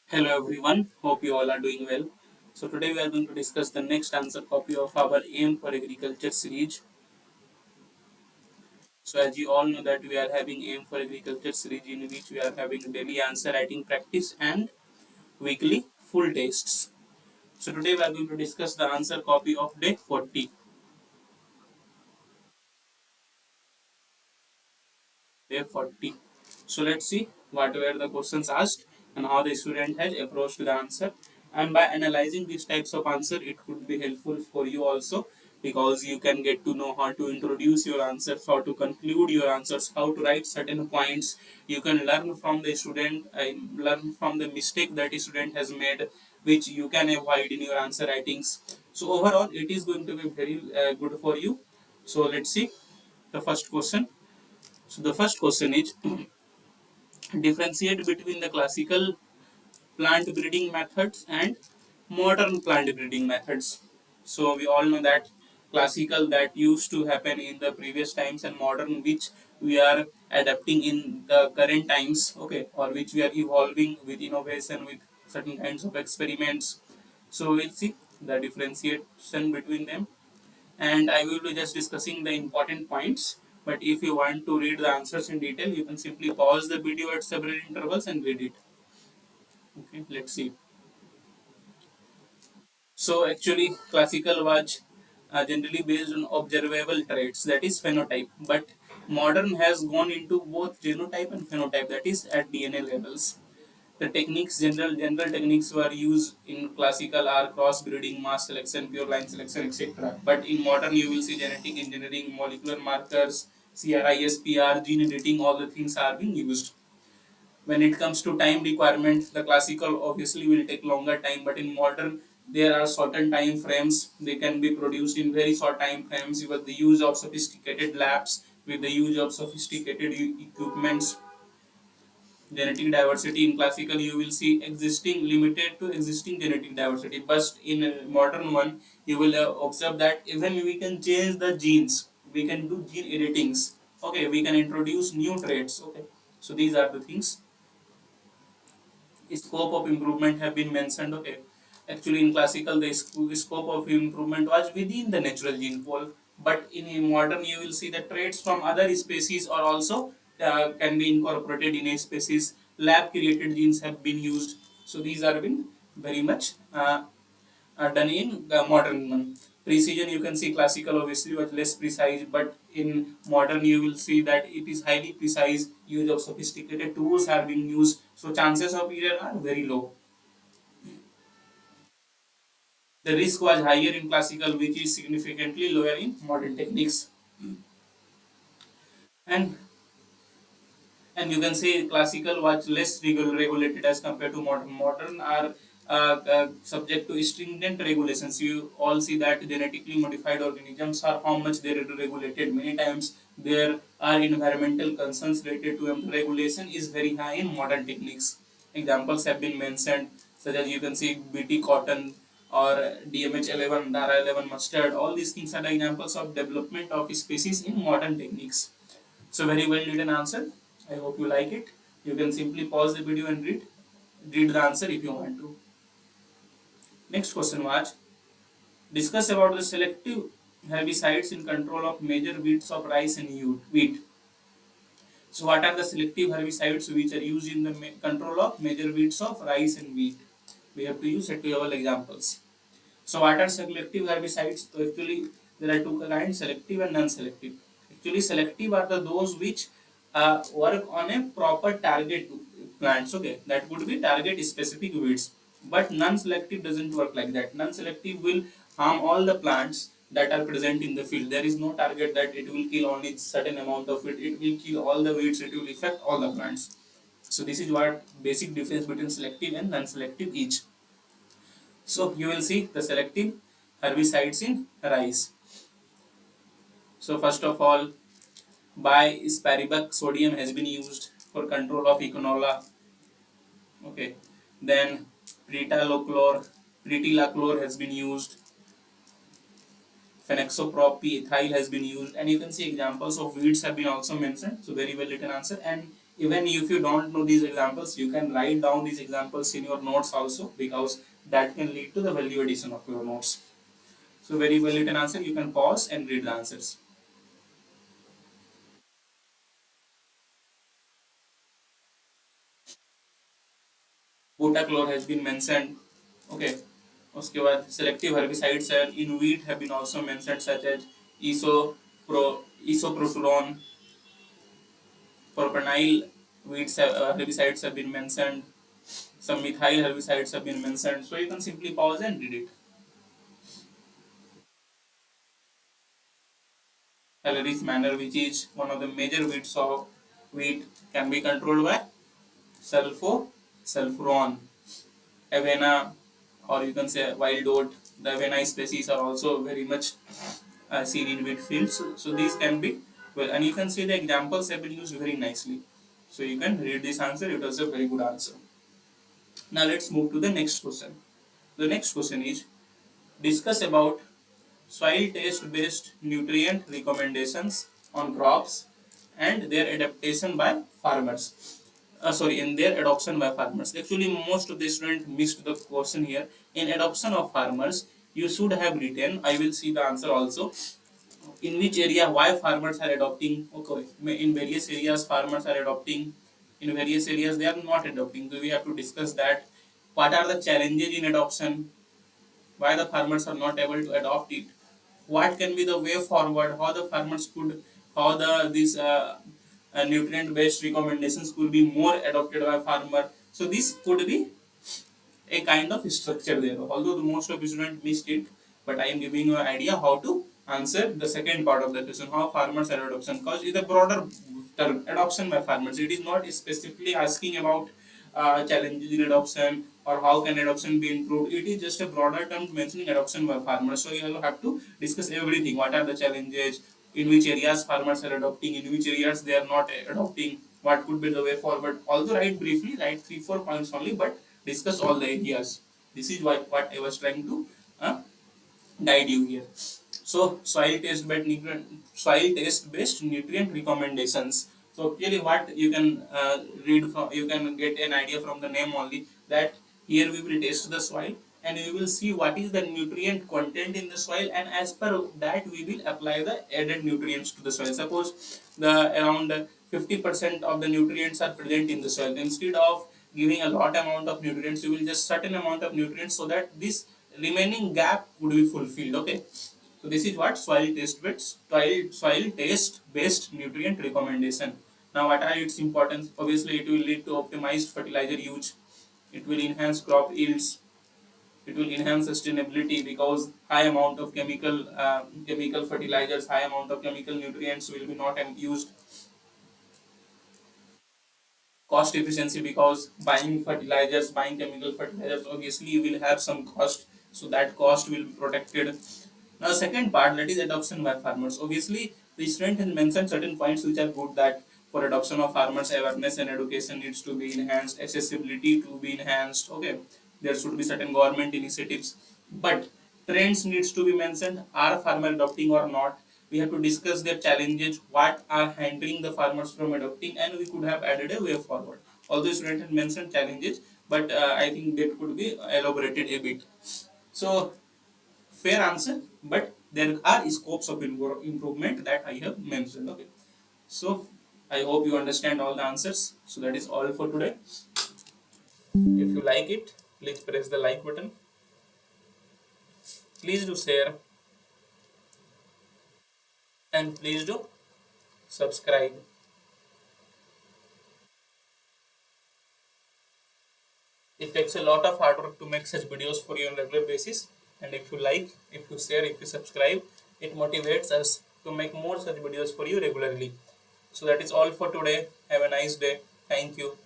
Hello everyone, hope you all are doing well. So today we are going to discuss the next answer copy of our Aim for Agriculture series. So as you all know that we are having Aim for Agriculture series in which we are having daily answer writing practice and weekly full tests. So today we are going to discuss the answer copy of day 40. Day 40. So let's see what were the questions asked and how the student has approached the answer. And by analyzing these types of answer, it could be helpful for you also because you can get to know how to introduce your answers, how to conclude your answers, how to write certain points. You can learn from the student, learn from the mistake that the student has made, which you can avoid in your answer writings. So overall, it is going to be very good for you. So let's see the first question. So the first question is differentiate between the classical plant breeding methods and modern plant breeding methods. So we all know that classical that used to happen in the previous times and modern which we are adapting in the current times, okay, or which we are evolving with innovation with certain kinds of experiments. So we'll see the differentiation between them and I will be just discussing the important points. But if you want to read the answers in detail, you can simply pause the video at several intervals and read it. Okay, let's see. So actually, classical was generally based on observable traits, that is phenotype. But modern has gone into both genotype and phenotype, that is at DNA levels. The techniques, general techniques were used in classical are crossbreeding, mass selection, pure line selection, etc. But in modern, you will see genetic engineering, molecular markers, CRISPR, gene editing, all the things are being used. When it comes to time requirement, the classical obviously will take longer time, but in modern, there are certain time frames. They can be produced in very short time frames with the use of sophisticated labs, with the use of sophisticated equipments. Genetic diversity in classical you will see existing limited to existing genetic diversity, but in a modern one you will observe that even we can change the genes, we can do gene editings, okay, we can introduce new traits, okay. So these are the things. Scope of improvement have been mentioned, okay. Actually in classical the scope of improvement was within the natural gene pool, but in a modern you will see the traits from other species are also can be incorporated in a species. Lab created genes have been used, so these are been very much done in modern one. Precision you can see classical obviously was less precise, but in modern you will see that it is highly precise. Use of sophisticated tools are being used, so chances of error are very low. The risk was higher in classical, which is significantly lower in modern techniques. And and you can say classical was less regulated as compared to modern. Modern are subject to stringent regulations. You all see that genetically modified organisms are how much they are regulated. Many times there are environmental concerns related to them. The regulation is very high in modern techniques. Examples have been mentioned, such as you can see BT cotton or DMH11, Dara 11 mustard. All these things are the examples of development of species in modern techniques. So very well written answer. I hope you like it. You can simply pause the video and read the answer if you want to. Next question was discuss about the selective herbicides in control of major weeds of rice and wheat. So what are the selective herbicides which are used in the control of major weeds of rice and wheat? We have to use set level examples. So what are selective herbicides? So actually there are two kinds, selective and non-selective. Actually selective are the those which work on a proper target plants. Okay, that would be target specific weeds. But non-selective doesn't work like that. Non-selective will harm all the plants that are present in the field. There is no target that it will kill only certain amount of it. It will kill all the weeds. It will affect all the plants. So this is what basic difference between selective and non-selective is. So you will see the selective herbicides in rice. So first of all, bispiribak sodium has been used for control of Echinacea. Okay. Then pretilachlor has been used. Phenoxyprop ethyl has been used, and you can see examples of weeds have been also mentioned. So very well written answer. And Even if you don't know these examples, you can write down these examples in your notes also, because that can lead to the value addition of your notes. So very well written answer. You can pause and read the answers. Butachlor has been mentioned. Okay. उसके बाद selective herbicides in wheat have been also mentioned, such as isopro isoproteron, propanil. Weeds herbicides have been mentioned. Some methyl herbicides have been mentioned. So you can simply pause and read it. Calories manner, which is one of the major weeds of wheat, can be controlled by sulfuron. Avena, or you can say wild oat. The Avena species are also very much seen in wheat fields. So these can be well, and you can see the examples have been used very nicely. So you can read this answer. It was a very good answer. Now let's move to the next question. The next question is, discuss about soil test based nutrient recommendations on crops and their adaptation by farmers. In their adoption by farmers. Actually, most of the students missed the question here. In adoption of farmers, you should have written, I will see the answer also, in which area why farmers are adopting. Okay, in various areas farmers are adopting, in various areas they are not adopting. So we have to discuss that. What are the challenges in adoption? Why the farmers are not able to adopt it? What can be the way forward? How the farmers could, how the these nutrient based recommendations could be more adopted by farmer? So this could be a kind of structure there. Although the most of the students missed it, but I am giving you an idea how to answer the second part of the question, how farmers are adoption, because it's a broader term, adoption by farmers. It is not specifically asking about challenges in adoption or how can adoption be improved. It is just a broader term mentioning adoption by farmers. So you will have to discuss everything. What are the challenges? In which areas farmers are adopting? In which areas they are not adopting? What could be the way forward? Although write briefly, write 3-4 points only, but discuss all the areas. This is what I was trying to uh, guide you here. So soil test based nutrient recommendations. So clearly, what you can read from, you can get an idea from the name only, that here we will test the soil and we will see what is the nutrient content in the soil, and as per that we will apply the added nutrients to the soil. Suppose the around 50% of the nutrients are present in the soil. Instead of giving a lot amount of nutrients, you will just certain amount of nutrients, so that this remaining gap would be fulfilled. Okay, so this is what soil test based nutrient recommendation. Now what are its importance? Obviously it will lead to optimized fertilizer use, it will enhance crop yields, it will enhance sustainability, because high amount of chemical fertilizers, high amount of chemical nutrients will be not used. Cost efficiency, because buying chemical fertilizers, obviously you will have some cost, so that cost will be protected. Now second part, that is adoption by farmers. Obviously the student has mentioned certain points which are good, that for adoption of farmers, awareness and education needs to be enhanced, accessibility to be enhanced. Okay, there should be certain government initiatives, but trends needs to be mentioned. Are farmer adopting or not? We have to discuss their challenges, what are hindering the farmers from adopting, and we could have added a way forward. Although student had mentioned challenges, but I think that could be elaborated a bit. So fair answer, but there are scopes of improvement that I have mentioned. Okay, so I hope you understand all the answers. So that is all for today. If you like it, please press the like button. Please do share, and please do subscribe. It takes a lot of hard work to make such videos for you on a regular basis. And if you like, if you share, if you subscribe, it motivates us to make more such videos for you regularly. So that is all for today. Have a nice day. Thank you.